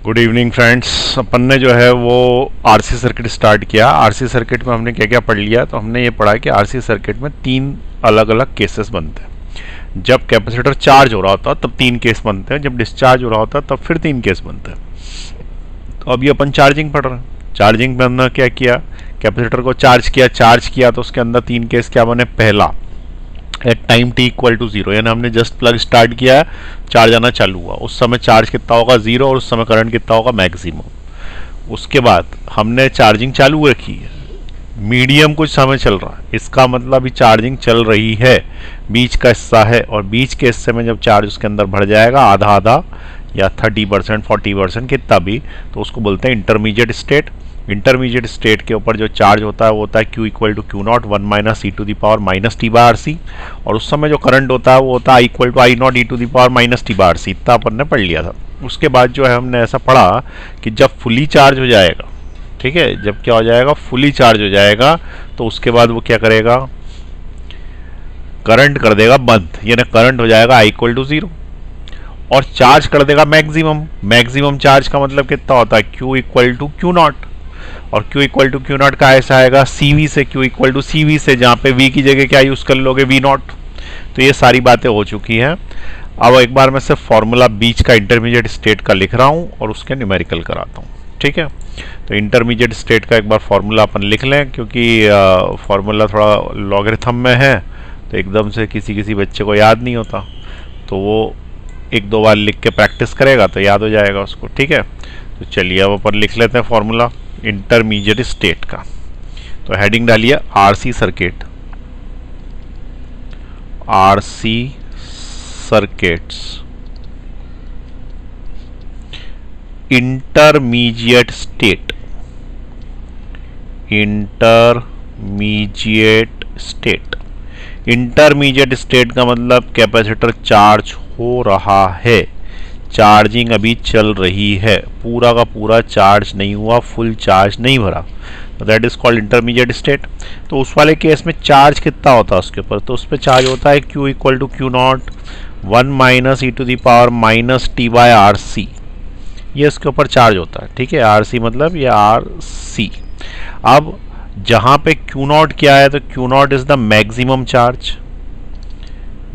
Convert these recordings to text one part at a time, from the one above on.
Good evening friends. अपन ने जो है वो आरसी सर्किट स्टार्ट किया। आरसी सर्किट में हमने क्या क्या पढ़ लिया, तो हमने ये पढ़ा कि आरसी सर्किट में तीन अलग अलग केसेस बनते हैं। जब कैपेसिटर चार्ज हो रहा होता है तब तीन केस बनते हैं, जब डिस्चार्ज हो रहा होता है तब फिर तीन केस बनते हैं। तो अभी अपन चार्जिंग पढ़ रहे हैं। चार्जिंग में हमने क्या किया, कैपेसिटर को चार्ज किया तो उसके अंदर तीन केस क्या बने। पहला, at time t equal to zero, यानी हमने जस्ट प्लग स्टार्ट किया, चार्ज आना चालू हुआ, उस समय चार्ज कितना होगा जीरो, और उस समय करंट कितना होगा मैक्सिमम। उसके बाद हमने चार्जिंग चालू रखी है, मीडियम कुछ समय चल रहा है, इसका मतलब अभी चार्जिंग चल रही है, बीच का हिस्सा है, और बीच के हिस्से में जब चार्ज उसके अंदर बढ़ जाएगा आधा आधा या 30% 40% कितना भी, तो उसको बोलते हैं इंटरमीडिएट स्टेट। इंटरमीडिएट स्टेट के ऊपर जो चार्ज होता है वो होता है Q equal to Q naught 1 minus E to the power minus T by R C, और उस समय जो करंट होता है वो होता है I equal to I naught E to the power minus T by R C. इतना अपन ने पढ़ लिया था। उसके बाद जो है हमने ऐसा पढ़ा कि जब फुली चार्ज हो जाएगा, ठीक है, जब क्या हो जाएगा, फुली चार्ज हो जाएगा, तो उसके बाद वो क्या करेगा, करंट कर देगा बंद, यानी करंट हो जाएगा I इक्वल टू जीरो, और चार्ज कर देगा मैक्सिमम। मैक्सिमम चार्ज का मतलब कितना होता है, Q equal to Q naught, और Q equal to Q naught का ऐसा आएगा CV से, Q इक्वल टू CV से, जहाँ पे V की जगह क्या यूज कर लोगे, V नॉट। तो ये सारी बातें हो चुकी हैं। अब एक बार मैं सिर्फ फॉर्मूला बीच का इंटरमीडिएट स्टेट का लिख रहा हूँ और उसके न्यूमेरिकल कराता हूँ, ठीक है। तो इंटरमीडिएट स्टेट का एक बार फॉर्मूला अपन लिख लें, क्योंकि फॉर्मूला थोड़ा लॉगरिथम में है तो एकदम से किसी बच्चे को याद नहीं होता, तो वो एक दो बार लिख के प्रैक्टिस करेगा तो याद हो जाएगा उसको, ठीक है। तो चलिए अब अपन लिख लेते हैं फॉर्मूला इंटरमीडिएट स्टेट का। तो हेडिंग डालिए RC circuit, RC circuits intermediate state, intermediate state. Intermediate state का मतलब कैपेसिटर चार्ज हो रहा है, चार्जिंग अभी चल रही है, पूरा का पूरा चार्ज नहीं हुआ, फुल चार्ज नहीं भरा, that is called intermediate state. तो उस वाले केस में चार्ज कितना होता है उसके ऊपर, तो उस पर चार्ज होता है Q equal to Q naught 1 minus E to the power minus T by R C, ये इसके ऊपर चार्ज होता है, ठीक है। आर सी मतलब ये आर सी। अब जहाँ पे Q नॉट क्या है, तो Q not is the maximum charge,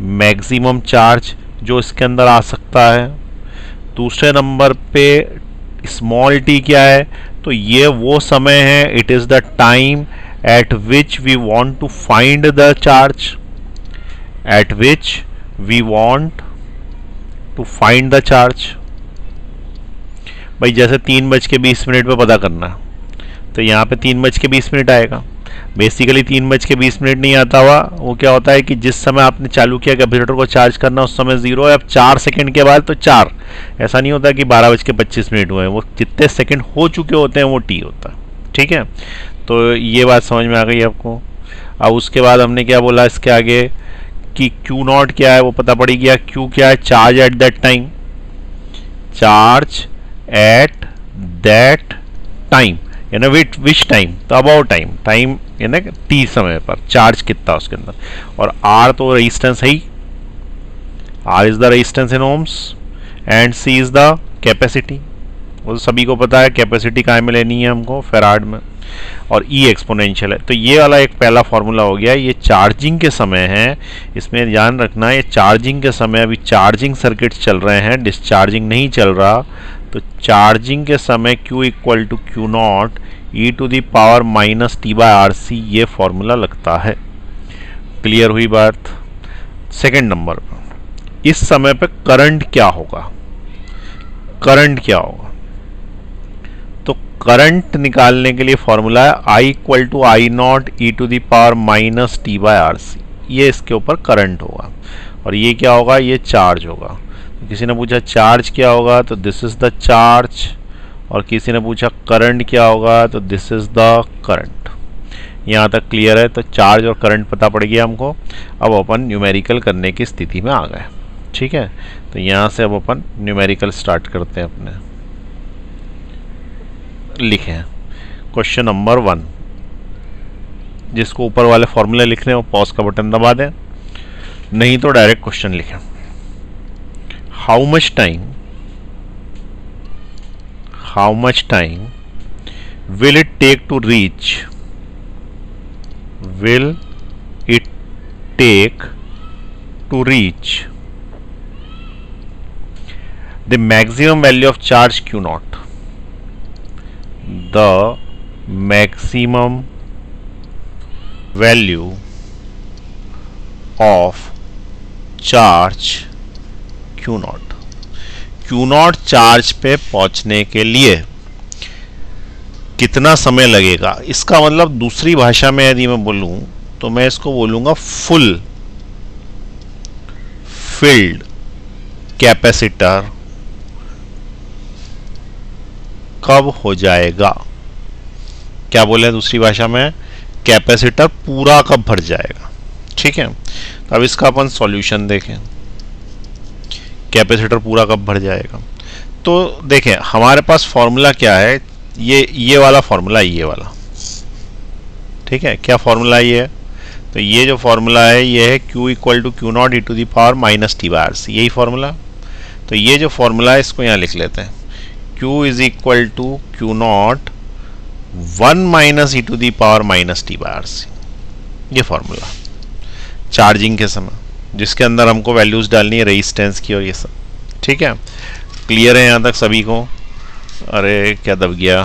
maximum charge जो इसके अंदर आ सकता है। दूसरे नंबर पे स्मॉल टी क्या है, तो ये वो समय है, it is the time at which we want to find the charge, at which we want to find the charge. भाई जैसे 3:20 पे पता करना है, तो यहाँ पे 3:20 आएगा। बेसिकली 3:20 नहीं आता हुआ, वो क्या होता है कि जिस समय आपने चालू किया कैपेसिटर को चार्ज करना उस समय जीरो है, अब 4 सेकंड के बाद तो 4, ऐसा नहीं होता कि 12:25 हुए हैं, वो जितने सेकंड हो चुके होते हैं वो टी होता है, ठीक है। तो ये बात समझ में आ गई आपको। अब उसके बाद हमने क्या बोला इसके आगे कि Q नॉट क्या है वो पता पड़ गया। Q क्या है, charge at that time, charge at that time, यानी विच टाइम, तो अबाउट टाइम, टाइम यानी टी समय पर चार्ज कितना उसके अंदर। और आर तो रेजिस्टेंस है ही, R is the resistance in ohms and C is the capacity, वो सभी को पता है कैपेसिटी काय में लेनी है हमको, फेराड में, और ई एक्सपोनेंशियल है। तो ये वाला एक पहला फॉर्मूला हो गया। ये चार्जिंग के समय है, इसमें ध्यान रखना, ये चार्जिंग के समय, अभी चार्जिंग सर्किट चल रहे हैं, डिस्चार्जिंग नहीं चल रहा। तो चार्जिंग के समय Q equal to Q naught E to the power minus T by R C, ये फॉर्मूला लगता है। क्लियर हुई बात। सेकंड नंबर पर इस समय पे करंट क्या होगा, करंट क्या होगा, तो करंट निकालने के लिए फॉर्मूला है I equal to I naught E to the power minus T by R C, ये इसके ऊपर करंट होगा, और ये क्या होगा, ये चार्ज होगा। किसी ने पूछा चार्ज क्या होगा, तो दिस इज द चार्ज, और किसी ने पूछा करंट क्या होगा, तो दिस इज द करंट। यहाँ तक क्लियर है। तो चार्ज और करंट पता पड़ गया हमको। अब अपन न्यूमेरिकल करने की स्थिति में आ गए, ठीक है। तो यहाँ से अब अपन न्यूमेरिकल स्टार्ट करते हैं अपने। लिखें क्वेश्चन नंबर 1, जिसको ऊपर वाले फॉर्मूले लिखने हो पॉज का बटन दबा दें, नहीं तो डायरेक्ट क्वेश्चन लिखें। How much time how much time will it take to reach will it take to reach the maximum value of charge q naught, the maximum value of charge q naught. q naught charge पे पहुंचने के लिए कितना समय लगेगा, इसका मतलब दूसरी भाषा में यदि मैं बोलूं तो मैं इसको बोलूंगा फुल फिल्ड कैपेसिटर कब हो जाएगा। क्या बोले दूसरी भाषा में, कैपेसिटर पूरा कब भर जाएगा। ठीक है, तो अब इसका अपन सॉल्यूशन देखें, कैपेसिटर पूरा कब भर जाएगा। तो देखें हमारे पास फॉर्मूला क्या है, ये वाला फॉर्मूला, ये वाला। ठीक है, क्या फॉर्मूला ये है, तो ये जो फॉर्मूला है ये है Q equal to Q naught E to the power minus T by R C, यही फॉर्मूला। तो ये जो फॉर्मूला है इसको यहाँ लिख लेते हैं, Q is equal to Q naught 1 minus E to the power minus T by R C, ये फॉर्मूला चार्जिंग के समय, जिसके अंदर हमको वैल्यूज डालनी है रेजिस्टेंस की और ये सब। ठीक है, क्लियर है यहाँ तक सभी को। अरे क्या दब गया,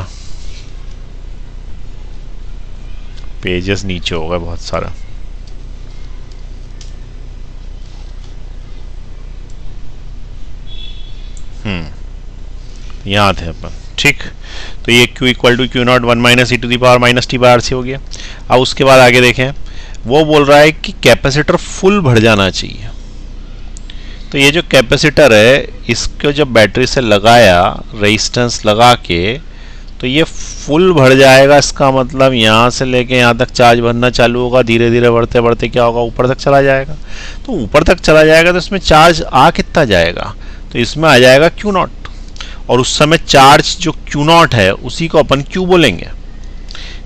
पेजेस नीचे हो गए बहुत सारा। यहाँ थे अपन। ठीक, तो ये Q equal to Q naught 1 minus E to the power minus T by R C हो गया। अब उसके बाद आगे देखें, वो बोल रहा है कि कैपेसिटर फुल भर जाना चाहिए। तो ये जो कैपेसिटर है इसको जब बैटरी से लगाया, रेजिस्टेंस लगा के, तो ये फुल भर जाएगा। इसका मतलब यहाँ से लेके यहाँ तक चार्ज भरना चालू होगा, धीरे धीरे बढ़ते बढ़ते क्या होगा, ऊपर तक चला जाएगा। तो ऊपर तक चला जाएगा तो इसमें चार्ज आ कितना जाएगा, तो इसमें आ जाएगा क्यू नॉट। और उस समय चार्ज जो क्यू नॉट है उसी को अपन क्यू बोलेंगे।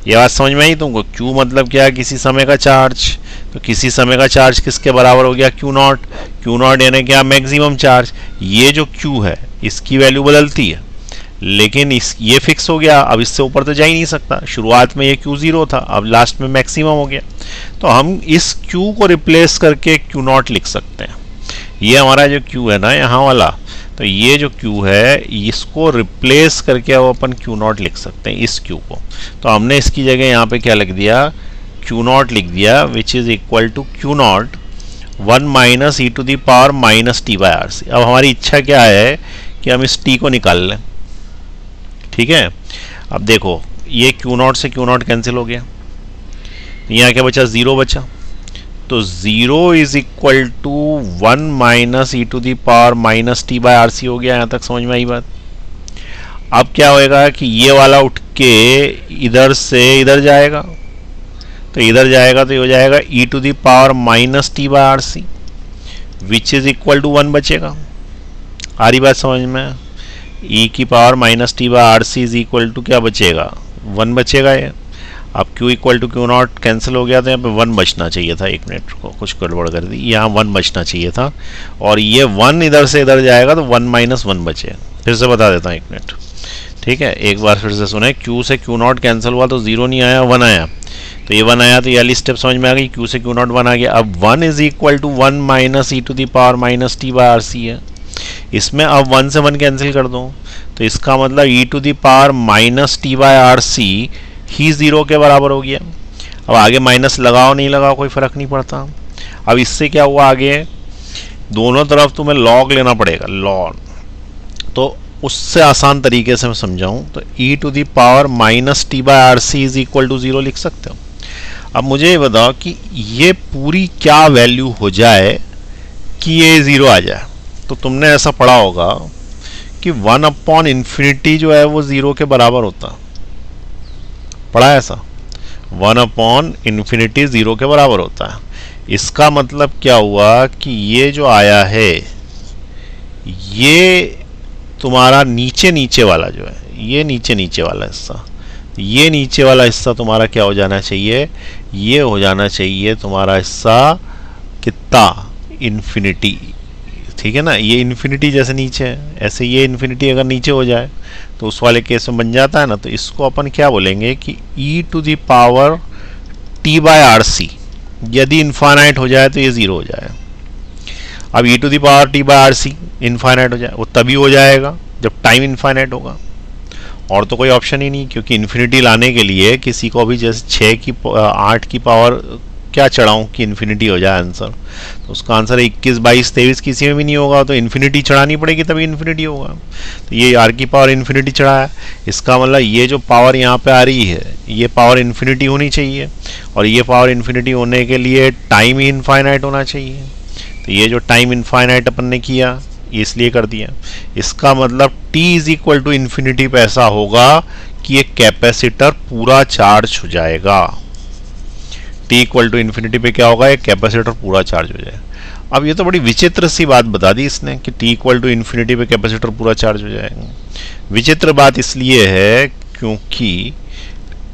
ये बात समझ में आई तुमको, क्यू मतलब क्या है, किसी समय का चार्ज। तो किसी समय का चार्ज किसके बराबर हो गया, क्यू नॉट। क्यू नॉट यानी क्या, मैक्सिमम चार्ज। ये जो क्यू है इसकी वैल्यू बदलती है, लेकिन ये फिक्स हो गया, अब इससे ऊपर तो जा ही नहीं सकता। शुरुआत में ये क्यू जीरो था, अब लास्ट में मैक्सिमम हो गया। तो हम इस क्यू को रिप्लेस करके क्यू नॉट लिख सकते हैं। ये हमारा जो क्यू है ना यहाँ वाला, तो ये जो क्यू है इसको रिप्लेस करके अब अपन क्यू नॉट लिख सकते हैं, इस क्यू को। तो हमने इसकी जगह यहाँ पे क्या लिख दिया, क्यू नॉट लिख दिया, which is equal to Q naught 1 minus E to the power minus T by R C. अब हमारी इच्छा क्या है कि हम इस टी को निकाल लें। ठीक है, अब देखो ये क्यू नॉट से क्यू नॉट कैंसिल हो गया, यहाँ क्या बचा, 0 बचा। तो 0 is equal to 1 minus E to the power minus T by R C हो गया। यहाँ तक समझ में आई बात। अब क्या होएगा कि ये वाला उठ के इधर से इधर जाएगा, तो इधर जाएगा तो ये हो जाएगा E to the power minus T by R C, which is equal to 1 बचेगा। आ रही बात समझ में, ई की power minus T by R C is equal to क्या बचेगा, 1 बचेगा ये। अब Q equal to Q naught cancel हो गया, तो यहाँ पे 1 बचना चाहिए था। एक मिनट को कुछ गड़बड़ कर दी, यहाँ 1 बचना चाहिए था, और ये 1 इधर से इधर जाएगा तो 1 माइनस 1 बचे। फिर से बता देता हूँ, एक मिनट। ठीक है, एक बार फिर से सुने, Q से क्यू नॉट कैंसिल हुआ तो 0 नहीं आया, 1 आया। तो ये 1 आया तो ये वाली स्टेप समझ में आ गई, Q से क्यू नॉट 1 आ गया। अब 1 is equal to 1 minus E to the power minus T by R C है। इसमें अब 1 से 1 कैंसिल कर दो, तो इसका मतलब E to the power minus T by R C ही 0 के बराबर हो गया। अब आगे माइनस लगाओ नहीं लगाओ कोई फर्क नहीं पड़ता। अब इससे क्या हुआ, आगे दोनों तरफ तुम्हें लॉग लेना पड़ेगा, लॉग। तो उससे आसान तरीके से मैं समझाऊं तो E to the power minus T by R C is equal to 0 लिख सकते हो। अब मुझे ये बताओ कि ये पूरी क्या वैल्यू हो जाए कि ये 0 आ जाए। तो तुमने ऐसा पढ़ा होगा कि 1 अपॉन इन्फिनिटी जो है वो 0 के बराबर होता, पढ़ा है ऐसा, 1 अपॉन इन्फिनिटी 0 के बराबर होता है। इसका मतलब क्या हुआ कि ये जो आया है ये तुम्हारा नीचे नीचे वाला जो है, ये नीचे नीचे वाला हिस्सा, ये नीचे वाला हिस्सा तुम्हारा क्या हो जाना चाहिए, ये हो जाना चाहिए तुम्हारा हिस्सा कितना, इन्फिनिटी। ठीक है ना, ये इन्फिनिटी जैसे नीचे है, ऐसे ये इन्फिनिटी अगर नीचे हो जाए तो उस वाले केस में बन जाता है ना, तो इसको अपन क्या बोलेंगे कि e to the power t by R C, यदि इन्फानाइट हो जाए तो ये 0 हो जाए। अब e to the power t by R C infinite हो जाए, वो तभी हो जाएगा जब टाइम इन्फानाइट होगा, और तो कोई ऑप्शन ही नहीं, क्योंकि इन्फिनिटी लाने के लिए किसी को भी जैसे 8 की पावर क्या चढ़ाऊं कि इन्फिनिटी हो जाए आंसर, तो उसका आंसर 21, 22, 23 किसी में भी नहीं होगा, तो इन्फिनिटी चढ़ानी पड़ेगी तभी इन्फिनिटी होगा। तो ये आर की पावर इन्फिनिटी चढ़ा है, इसका मतलब ये जो पावर यहाँ पे आ रही है ये पावर इन्फिनिटी होनी चाहिए, और ये पावर इन्फिनिटी होने के लिए टाइम ही इनफाइनाइट होना चाहिए। तो ये जो टाइम इनफाइनाइट अपन ने किया इसलिए कर दिया, इसका मतलब t is equal to infinity पे ऐसा होगा कि ये कैपेसिटर पूरा चार्ज हो जाएगा। t इक्वल टू इन्फिनिटी पे क्या होगा, एक कैपेसिटर पूरा चार्ज हो जाए। अब ये तो बड़ी विचित्र सी बात बता दी इसने कि t इक्वल टू इन्फिनिटी पे कैपेसिटर पूरा चार्ज हो जाएगा। विचित्र बात इसलिए है क्योंकि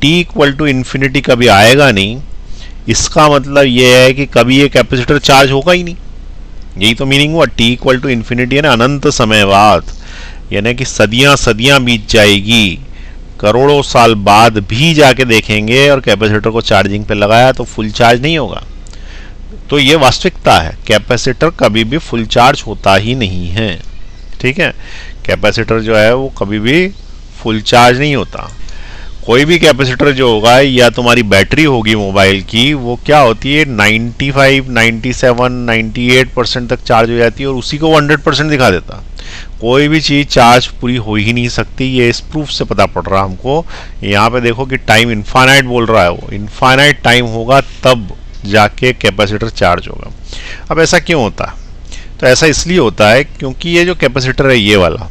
t इक्वल टू इन्फिनिटी कभी आएगा नहीं, इसका मतलब ये है कि कभी ये कैपेसिटर चार्ज होगा ही नहीं। यही तो मीनिंग हुआ t इक्वल टू इन्फिनिटी, है ना, अनंत समय बाद, यानी कि सदियां सदियां बीत जाएगी, करोड़ों साल बाद भी जाके देखेंगे और कैपेसिटर को चार्जिंग पे लगाया तो फुल चार्ज नहीं होगा। तो ये वास्तविकता है, कैपेसिटर कभी भी फुल चार्ज होता ही नहीं है। ठीक है, कैपेसिटर जो है वो कभी भी फुल चार्ज नहीं होता। कोई भी कैपेसिटर जो होगा या तुम्हारी बैटरी होगी मोबाइल की, वो क्या होती है 95, 97, 98% तक चार्ज हो जाती है और उसी को 100% दिखा देता। कोई भी चीज़ चार्ज पूरी हो ही नहीं सकती, ये इस प्रूफ से पता पड़ रहा हमको। यहाँ पे देखो कि टाइम इनफाइनाइट बोल रहा है, वो इनफाइनाइट टाइम होगा तब जाके कैपेसिटर चार्ज होगा। अब ऐसा क्यों होता है? तो ऐसा इसलिए होता है क्योंकि ये जो कैपेसिटर है ये वाला,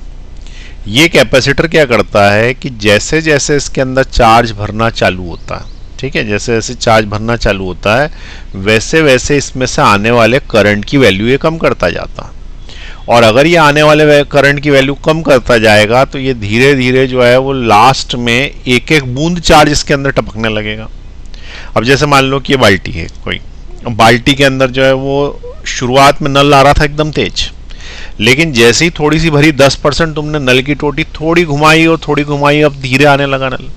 ये कैपेसिटर क्या करता है कि जैसे जैसे इसके अंदर चार्ज भरना चालू होता है, ठीक है, जैसे जैसे चार्ज भरना चालू होता है वैसे वैसे इसमें से आने वाले करंट की वैल्यू ये कम करता जाता है। और अगर ये आने वाले करंट की वैल्यू कम करता जाएगा तो ये धीरे धीरे जो है वो लास्ट में एक एक बूंद चार्ज इसके अंदर टपकने लगेगा। अब जैसे मान लो कि ये बाल्टी है कोई, बाल्टी के अंदर जो है वो शुरुआत में नल आ रहा था एकदम तेज, लेकिन जैसे ही थोड़ी सी भरी 10% तुमने नल की टोटी थोड़ी घुमाई और थोड़ी घुमाई, अब धीरे आने लगा नल।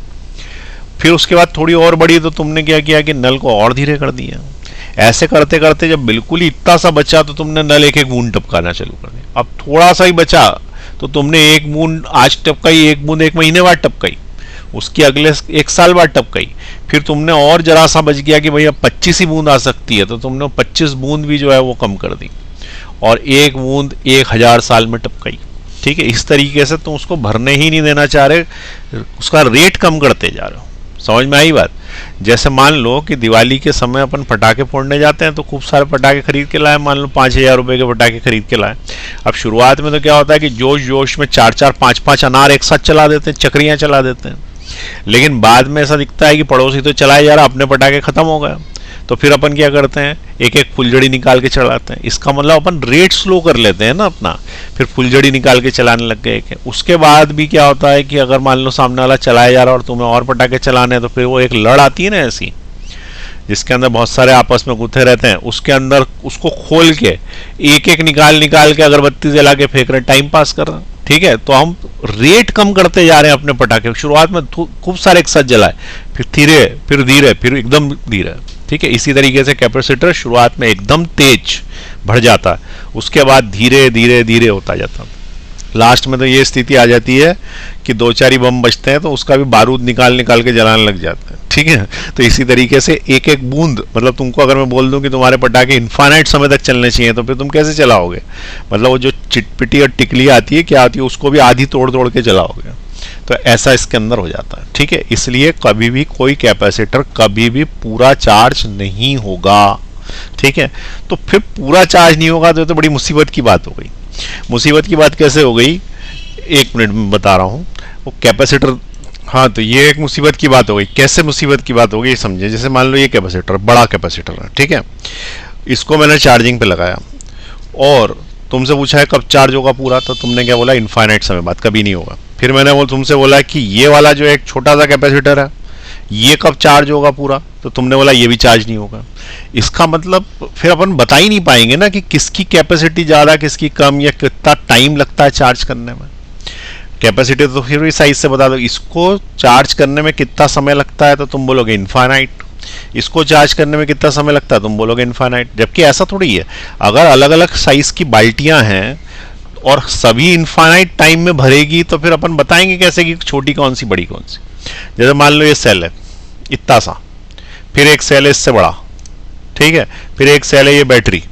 फिर उसके बाद थोड़ी और बढ़ी तो तुमने क्या किया कि नल को और धीरे कर दिया। ऐसे करते करते जब बिल्कुल ही इतना सा बचा तो तुमने नल एक एक बूंद टपकाना चालू कर दिया। अब थोड़ा सा ही बचा तो तुमने एक बूंद आज टपकाई, एक बूंद एक महीने बाद टपकाई, उसकी अगले एक साल बाद टपकाई। फिर तुमने और जरा सा बच गया कि भैया 25 ही बूंद आ सकती है, तो तुमने 25 बूंद भी जो है वो कम कर दी और एक बूंद 1000 साल में टपकाई। ठीक है, इस तरीके से तुम उसको भरने ही नहीं देना चाह रहे, उसका रेट कम करते जा रहे हो। समझ में आई बात? जैसे मान लो कि दिवाली के समय अपन पटाखे फोड़ने जाते हैं तो खूब सारे पटाखे खरीद के लाए, मान लो 5000 रुपए के पटाखे खरीद के लाए। अब शुरुआत में तो क्या होता है कि जोश जोश में 4-4, 5-5 अनार एक साथ चला देते हैं, चक्रियां चला देते हैं, लेकिन बाद में ऐसा दिखता है कि पड़ोसी तो चलाए जा रहा, अपने पटाखे खत्म हो गए। तो फिर अपन क्या करते हैं, एक एक फुलझड़ी निकाल के चलाते हैं। इसका मतलब अपन रेट स्लो कर लेते हैं ना अपना, फिर फुलझड़ी निकाल के चलाने लग गए। उसके बाद भी क्या होता है कि अगर मान लो सामने वाला चलाया जा रहा और तुम्हें और पटाखे चलाने हैं, तो फिर वो एक लड़ आती है ना ऐसी, जिसके अंदर बहुत सारे आपस में गुथे रहते हैं, उसके अंदर उसको खोल के एक एक निकाल के अगरबत्ती जला के फेंक रहे, टाइम पास कर रहे हैं। ठीक है, तो हम रेट कम करते जा रहे हैं अपने पटाखे। शुरुआत में खूब सारे एक साथ जलाए, फिर धीरे, फिर धीरे, फिर एकदम धीरे। ठीक है, इसी तरीके से कैपेसिटर शुरुआत में एकदम तेज बढ़ जाता है, उसके बाद धीरे धीरे धीरे होता जाता है। लास्ट में तो ये स्थिति आ जाती है कि 2-4 ही बम बचते हैं तो उसका भी बारूद निकाल के जलाने लग जाते हैं। ठीक है, तो इसी तरीके से एक एक बूंद, मतलब तुमको अगर मैं बोल दूं कि तुम्हारे पटाखे इनफाइनाइट समय तक चलने चाहिए तो फिर तुम कैसे चलाओगे? मतलब वो जो चिटपिटी और टिकली आती है, क्या आती है, उसको भी आधी तोड़ के चलाओगे। तो ऐसा इसके अंदर हो जाता है। ठीक है, इसलिए कभी भी कोई कैपेसिटर कभी भी पूरा चार्ज नहीं होगा। ठीक है, तो फिर पूरा चार्ज नहीं होगा तो बड़ी मुसीबत की बात हो गई। मुसीबत की बात कैसे हो गई, 1 मिनट में बता रहा हूं। वो कैपेसिटर, हाँ, तो ये एक मुसीबत की बात हो गई। कैसे मुसीबत की बात हो गई समझे? जैसे मान लो ये कैपेसिटर बड़ा कैपेसिटर है, ठीक है, इसको मैंने चार्जिंग पे लगाया और तुमसे पूछा है कब चार्ज होगा पूरा, तो तुमने क्या बोला, इनफाइनाइट समय बाद, कभी नहीं होगा। फिर मैंने वो तुमसे बोला कि ये वाला जो एक छोटा सा कैपेसिटर है ये कब चार्ज होगा पूरा, तो तुमने बोला ये भी चार्ज नहीं होगा। इसका मतलब फिर अपन बता ही नहीं पाएंगे ना कि किसकी कैपेसिटी ज़्यादा किसकी कम, या कितना टाइम लगता है चार्ज करने में। कैपेसिटी तो फिर भी साइज से बता दो। इसको चार्ज करने में कितना समय लगता है तो तुम बोलोगे इनफाइनाइट, इसको चार्ज करने में कितना समय लगता है तुम बोलोगे इनफाइनाइट। जबकि ऐसा थोड़ी है, अगर अलग अलग साइज की बाल्टियां हैं और सभी इनफाइनाइट टाइम में भरेगी तो फिर अपन बताएंगे कैसे कि छोटी कौन सी बड़ी कौन सी। जैसे मान लो ये सेल है इतना सा, फिर एक सेल है इससे बड़ा, ठीक है, फिर एक सेल है ये बैटरी।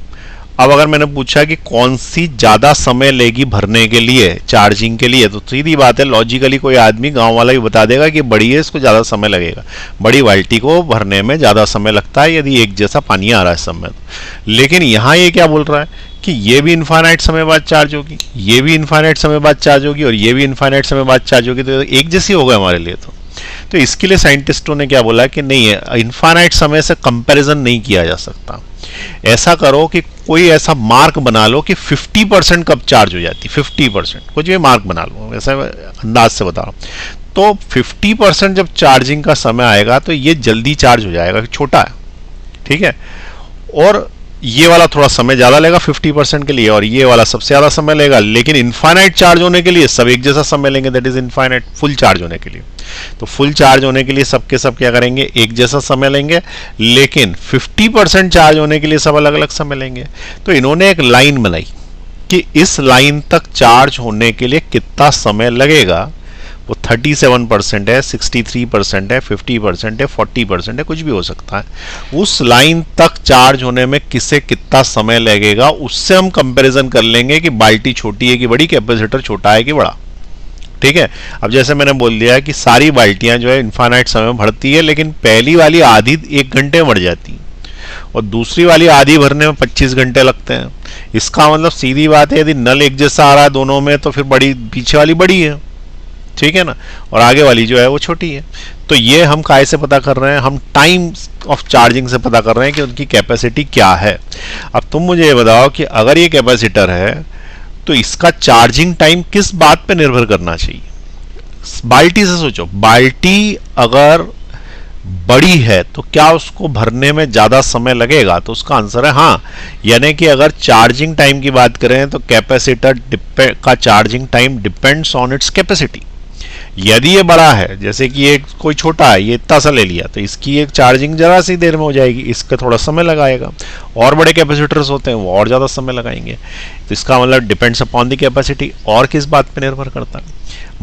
अब अगर मैंने पूछा कि कौन सी ज्यादा समय लेगी भरने के लिए, चार्जिंग के लिए, तो सीधी बात है लॉजिकली कोई आदमी गांव वाला ही बता देगा कि बड़ी है इसको ज्यादा समय लगेगा, बड़ी बाल्टी को भरने में ज्यादा समय लगता है यदि एक जैसा पानी आ रहा है समय। लेकिन यहाँ ये क्या बोल रहा है कि ये भी इनफाइनाइट समय बाद चार्ज होगी, ये भी इनफाइनाइट समय बाद चार्ज होगी और ये भी इनफाइनाइट समय बाद चार्ज होगी, तो एक जैसी हो गए हमारे लिए। तो इसके लिए साइंटिस्टों ने क्या बोला कि नहीं है, इनफाइनाइट समय से कंपैरिजन नहीं किया जा सकता। ऐसा करो कि कोई ऐसा मार्क बना लो कि 50% कब चार्ज हो जाती, 50% कुछ भी मार्क बना लो, ऐसा अंदाज से बता रहा हूं। तो 50% जब चार्जिंग का समय आएगा तो ये जल्दी चार्ज हो जाएगा, छोटा है, ठीक है, और ये वाला थोड़ा समय ज्यादा लेगा 50% के लिए और ये वाला सबसे ज्यादा समय लेगा। लेकिन इनफाइनाइट चार्ज होने के लिए सब एक जैसा समय लेंगे, that is infinite. Full charge होने के लिए, तो फुल चार्ज होने के लिए सबके सब क्या करेंगे, एक जैसा समय लेंगे, लेकिन 50% चार्ज होने के लिए सब अलग अलग समय लेंगे। तो इन्होंने एक लाइन बनाई कि इस लाइन तक चार्ज होने के लिए कितना समय लगेगा। वो 37% है, 63% है, 50% है, 40% है, कुछ भी हो सकता है। उस लाइन तक चार्ज होने में किसे कितना समय लगेगा उससे हम कंपैरिजन कर लेंगे कि बाल्टी छोटी है कि बड़ी, कैपेसिटर छोटा है कि बड़ा, ठीक है। अब जैसे मैंने बोल दिया कि सारी बाल्टियां जो है इनफाइनाइट समय में भरती है, लेकिन पहली वाली आधी 1 घंटे में भर जाती है और दूसरी वाली आधी भरने में 25 घंटे लगते हैं। इसका मतलब सीधी बात है, यदि नल एक जैसा आ रहा है दोनों में तो फिर बड़ी पीछे वाली बड़ी है, ठीक है ना, और आगे वाली जो है वो छोटी है। तो ये हम काय से पता कर रहे हैं, हम टाइम ऑफ चार्जिंग से पता कर रहे हैं कि उनकी कैपेसिटी क्या है। अब तुम मुझे ये बताओ कि अगर ये कैपेसिटर है तो इसका चार्जिंग टाइम किस बात पे निर्भर करना चाहिए। बाल्टी से सोचो, बाल्टी अगर बड़ी है तो क्या उसको भरने में ज्यादा समय लगेगा, तो उसका आंसर है हाँ। यानी कि अगर चार्जिंग टाइम की बात करें तो कैपेसिटर का charging time depends on its capacity. यदि ये बड़ा है, जैसे कि ये कोई छोटा है, ये इतना सा ले लिया, तो इसकी एक चार्जिंग जरा सी देर में हो जाएगी, इसका थोड़ा समय लगाएगा। और बड़े कैपेसिटर्स होते हैं वो और ज्यादा समय लगाएंगे। तो इसका मतलब डिपेंड्स अपॉन द कैपेसिटी। और किस बात पे निर्भर करता है,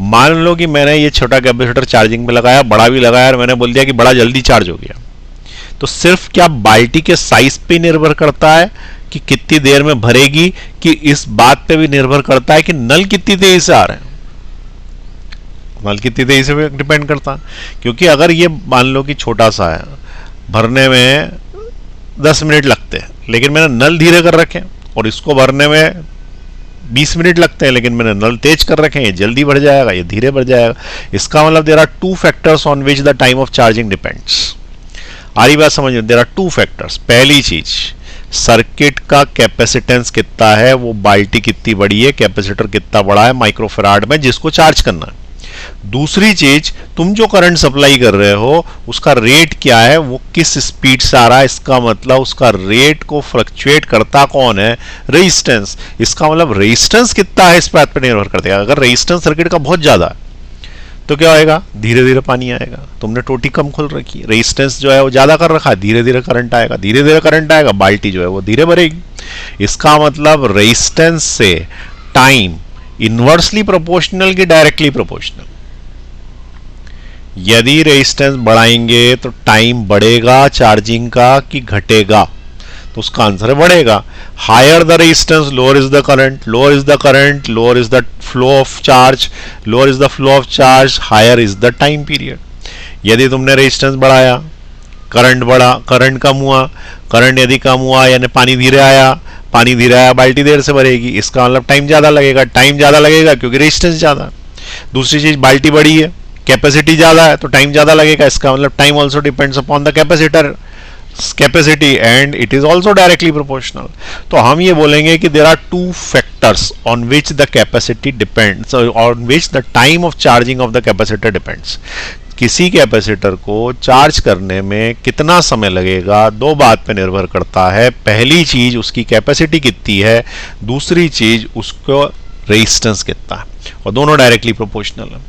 मान लो कि मैंने ये छोटा कैपेसिटर चार्जिंग पे लगाया, बड़ा भी लगाया और मैंने बोल दिया कि बड़ा जल्दी चार्ज हो गया, तो सिर्फ क्या बाल्टी के साइज पे निर्भर करता है कि कितनी देर में भरेगी, कि इस बात पे भी निर्भर करता है कि नल कितनी तेजी से आ रहे हैं। नल कितनी तेजी से भी डिपेंड करता है, क्योंकि अगर ये मान लो कि छोटा सा है, भरने में 10 मिनट लगते हैं, लेकिन मैंने नल धीरे कर रखे और इसको भरने में 20 मिनट लगते हैं, लेकिन मैंने नल तेज कर रखे हैं, ये जल्दी बढ़ जाएगा, ये धीरे बढ़ जाएगा। इसका मतलब there are 2 factors on which the time of charging depends. आ रही बात समझ में, देयर आर 2 फैक्टर्स। पहली चीज, सर्किट का कैपेसिटेंस कितना है, वो बाल्टी कितनी बड़ी है, कैपेसिटर कितना बड़ा है माइक्रोफैराड में जिसको चार्ज करना है। दूसरी चीज, तुम जो करंट सप्लाई कर रहे हो उसका रेट क्या है, वो किस स्पीड से आ रहा है। इसका मतलब उसका रेट को फ्लक्चुएट करता कौन है, रेजिस्टेंस। इसका मतलब रेजिस्टेंस कितना है इस बात पर निर्भर करता है। अगर रेजिस्टेंस सर्किट का बहुत ज्यादा है तो क्या होएगा, धीरे धीरे पानी आएगा। तुमने टोटी कम खोल रखी, रेजिस्टेंस जो है वो ज्यादा कर रखा है, धीरे धीरे करंट आएगा, धीरे धीरे करंट आएगा, बाल्टी जो है वो धीरे भरेगी। इसका मतलब रेजिस्टेंस से टाइम इनवर्सली प्रोपोर्शनल की डायरेक्टली प्रोपोर्शनल। यदि रेजिस्टेंस बढ़ाएंगे तो टाइम बढ़ेगा चार्जिंग का कि घटेगा, तो उसका आंसर है बढ़ेगा। Higher the resistance lower is the current, lower is the current lower is the flow of charge, lower is the flow of charge, higher is the time period. यदि तुमने रेजिस्टेंस बढ़ाया, करंट बढ़ा, current कम हुआ, current यदि कम हुआ यानी पानी धीरे आया, पानी धीरे आया, बाल्टी देर से भरेगी, इसका मतलब टाइम ज्यादा लगेगा। टाइम ज्यादा लगेगा क्योंकि रेजिस्टेंस ज्यादा। दूसरी चीज, बाल्टी बड़ी है, कैपेसिटी ज्यादा है, तो टाइम ज्यादा लगेगा। इसका मतलब time also depends upon the capacitor capacity and it is also directly proportional. तो हम ये बोलेंगे कि there are 2 factors on which the capacity depends, on which the time of charging of the capacitor depends. किसी capacitor को charge करने में कितना समय लगेगा 2 बात पे निर्भर करता है। पहली चीज उसकी कैपेसिटी कितनी है, दूसरी चीज उसको रेजिस्टेंस कितना है। और दोनों डायरेक्टली प्रोपोर्शनल है।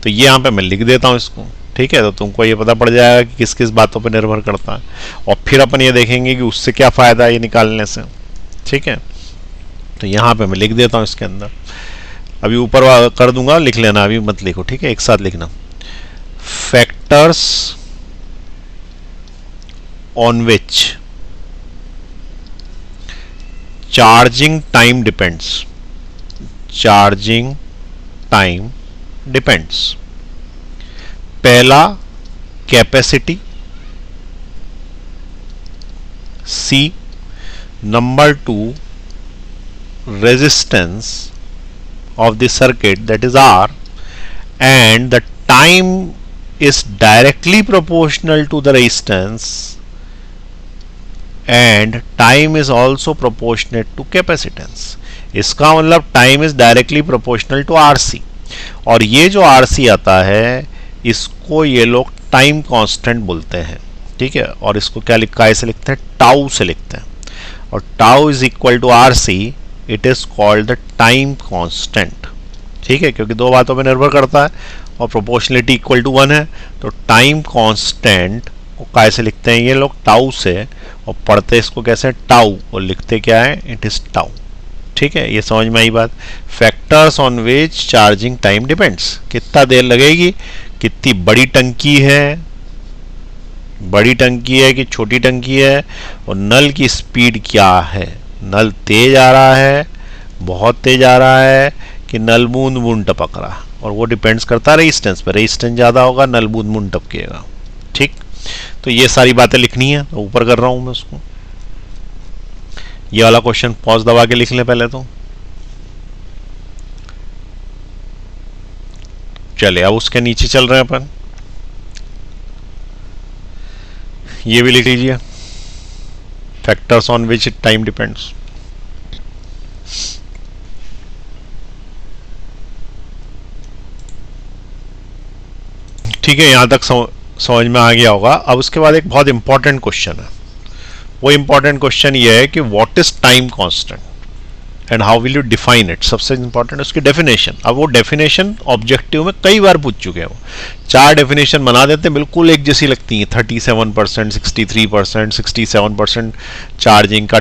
तो ये यहाँ पे मैं लिख देता हूँ इसको, ठीक है। तो तुमको ये पता पड़ जाएगा कि किस किस बातों पर निर्भर करता है, और फिर अपन ये देखेंगे कि उससे क्या फ़ायदा है ये निकालने से, ठीक है। तो यहाँ पे मैं लिख देता हूँ इसके अंदर, अभी ऊपर कर दूंगा, लिख लेना, अभी मत लिखो, ठीक है, एक साथ लिखना। Factors on which charging time depends, charging time depends. पहला capacity, C. Number 2 resistance of the circuit, that is R, and the time is directly proportional to the resistance and time is also proportionate to capacitance। इसका मतलब time is directly proportional to RC, और ये जो RC आता है इसको ये लोग टाइम कांस्टेंट बोलते हैं, ठीक है। और इसको क्या लिखा है, इसे लिखते हैं टाउ से लिखते हैं, और tau is equal to RC, it is called the time constant, ठीक है, क्योंकि दो बातों पर निर्भर करता है और प्रोपोर्शनलिटी इक्वल टू 1 है। तो टाइम कांस्टेंट को कैसे लिखते हैं ये लोग, टाउ से, और पढ़ते इसको कैसे, टाउ, और लिखते क्या है, इट इज टाउ, ठीक है। ये समझ में आई बात। Factors on which charging time depends, कितना देर लगेगी, कितनी बड़ी टंकी है, बड़ी टंकी है कि छोटी टंकी है, और नल की स्पीड क्या है, नल तेज आ रहा है, बहुत तेज आ रहा है, कि नल बूंद बूंद टपक रहा है, और वो डिपेंड्स करता है रेजिस्टेंस पर। रेजिस्टेंस ज़्यादा होगा, नल बूंद बूंद टपकेगा, ठीक। तो ये सारी बातें लिखनी है, तो ऊपर कर रहा हूँ मैं उसको। ये वाला क्वेश्चन पॉज दबा के लिख लें पहले तो। चले अब उसके नीचे चल रहे हैं अपन, ये भी लिख लीजिए, factors on which time depends. ठीक है, यहां तक समझ में आ गया होगा। अब उसके बाद एक बहुत इंपॉर्टेंट क्वेश्चन है, वो इंपॉर्टेंट क्वेश्चन ये है कि what is time constant and how will you define it. सबसे इंपॉर्टेंट उसकी डेफिनेशन। अब वो डेफिनेशन ऑब्जेक्टिव में कई बार पूछ चुके हैं, वो 4 डेफिनेशन बना देते हैं, बिल्कुल एक जैसी लगती हैं, 37%, 63%, 67% चार्जिंग का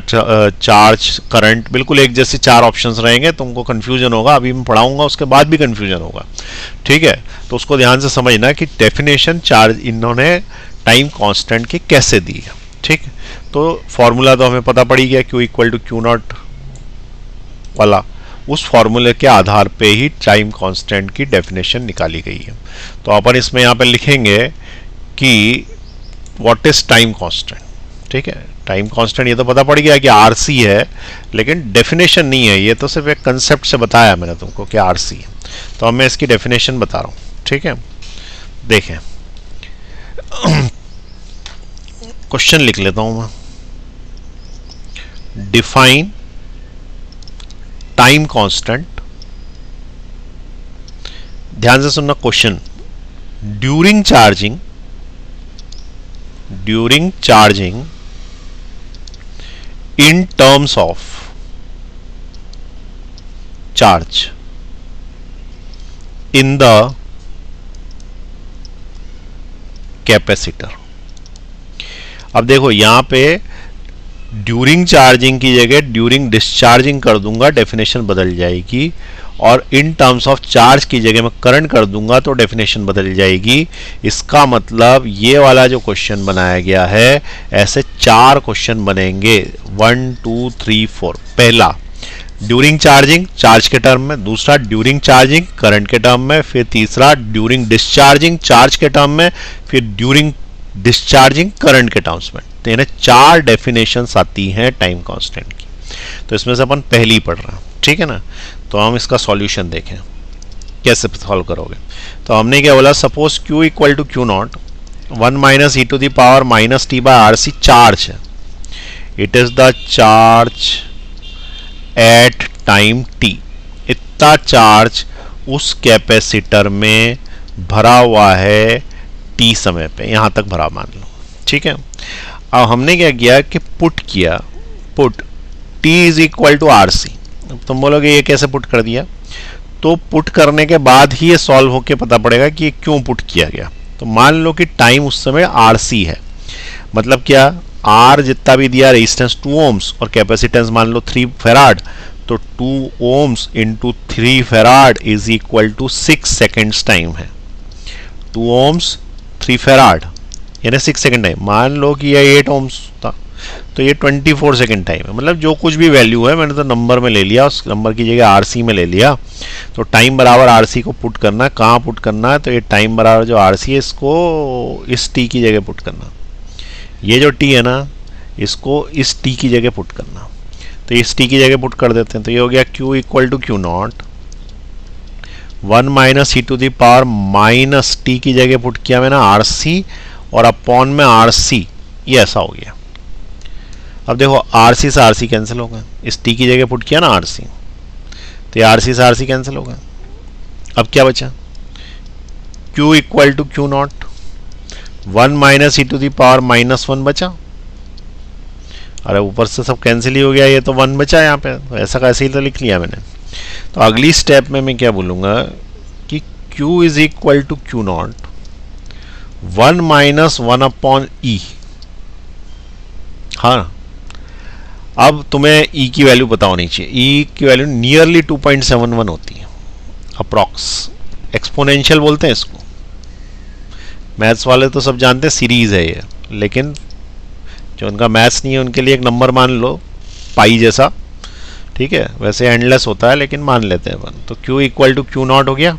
चार्ज करंट, बिल्कुल एक जैसे 4 ऑप्शंस रहेंगे, तुमको कंफ्यूजन होगा, अभी मैं पढ़ाऊंगा उसके बाद भी कंफ्यूजन होगा, ठीक है। तो उसको ध्यान से समझना कि डेफिनेशन चार्ज इन्होंने टाइम कांस्टेंट की कैसे दी है, ठीक। तो फॉर्मूला तो हमें पता पड़ गया, Q equal to Q naught वाला, उस फॉर्मूले के आधार पे ही टाइम कांस्टेंट की डेफिनेशन निकाली गई है। तो अपन इसमें यहाँ पे लिखेंगे कि व्हाट इज टाइम कांस्टेंट, ठीक है। टाइम कांस्टेंट ये तो पता पड़ गया कि RC है, लेकिन डेफिनेशन नहीं है, ये तो सिर्फ एक कंसेप्ट से बताया मैंने तुमको कि RC है। तो अब मैं इसकी डेफिनेशन बता रहा हूँ, ठीक है। देखें, क्वेश्चन लिख लेता हूं मैं, डिफाइन टाइम कांस्टेंट। ध्यान से सुनना question, during charging in terms of charge in the capacitor. अब देखो यहां पे ड्यूरिंग चार्जिंग की जगह ड्यूरिंग डिस्चार्जिंग कर दूंगा, डेफिनेशन बदल जाएगी, और इन टर्म्स ऑफ चार्ज की जगह मैं करंट कर दूंगा तो डेफिनेशन बदल जाएगी। इसका मतलब ये वाला जो क्वेश्चन बनाया गया है, ऐसे 4 क्वेश्चन बनेंगे, 1 2 3 4। पहला ड्यूरिंग चार्जिंग चार्ज के टर्म में, दूसरा ड्यूरिंग चार्जिंग करंट के टर्म में, फिर तीसरा ड्यूरिंग डिस्चार्जिंग चार्ज के टर्म में, फिर ड्यूरिंग डिस्चार्जिंग करंट के टर्म्स में। तो यानी 4 डेफिनेशंस आती हैं टाइम कांस्टेंट की। तो इसमें से अपन पहली पढ़ रहे हैं, ठीक है ना। तो हम इसका सॉल्यूशन देखें कैसे सॉल्व करोगे। तो हमने क्या बोला, suppose Q equal to Q naught 1 minus E to the power minus T by RC charge है, it is the charge at time t। इतना चार्ज उस कैपेसिटर में भरा हुआ है t समय पे, यहां तक भरा मान लो, ठीक है। अब हमने क्या किया कि पुट किया, put t is equal to RC। तुम बोलोगे ये कैसे पुट कर दिया, तो पुट करने के बाद ही ये सॉल्व होके पता पड़ेगा कि ये क्यों पुट किया गया। तो मान लो कि टाइम उस समय RC है, मतलब क्या, R जितना भी दिया, रेजिस्टेंस 2 ओम्स और कैपेसिटेंस मान लो 3 फेराड, तो 2 ohms into 3 farad is equal to 6 seconds time है। 2 ओम्स 3 फेराड यानी 6 सेकेंड टाइम। मान लो कि यह 8 ओम्स था तो ये 24 सेकेंड टाइम है। मतलब जो कुछ भी वैल्यू है मैंने तो नंबर में ले लिया, उस नंबर की जगह RC में ले लिया। तो टाइम बराबर RC को पुट करना है। कहाँ पुट करना है, तो ये टाइम बराबर जो RC है इसको इस T की जगह पुट करना। ये जो T है ना, इसको इस T की जगह पुट करना। तो इस T की जगह पुट कर देते हैं। तो ये हो गया Q equal to Q naught 1 minus E to the power minus T की जगह पुट किया मैंने RC और अपॉन में RC, ये ऐसा हो गया। अब देखो RC से RC कैंसिल हो गया, इस T की जगह पुट किया ना RC, तो ये RC से RC कैंसिल हो गया। अब क्या बचा, Q equal to Q naught 1 minus E to the power minus 1 बचा। अरे ऊपर से सब कैंसिल ही हो गया, ये तो 1 बचा यहाँ पे, तो ऐसा कैसे ही तो लिख लिया मैंने। तो अगली स्टेप में मैं क्या बोलूँगा कि Q is equal to Q naught 1 minus 1 upon E। हाँ, अब तुम्हें E की वैल्यू पता होनी चाहिए। E की वैल्यू नियरली 2.71 होती है, अप्रॉक्स। एक्सपोनेंशियल बोलते हैं इसको, मैथ्स वाले तो सब जानते हैं सीरीज है ये, लेकिन जो उनका मैथ्स नहीं है उनके लिए एक नंबर मान लो पाई जैसा, ठीक है। वैसे एंडलेस होता है लेकिन मान लेते हैं अपन। तो Q equal to Q naught हो गया।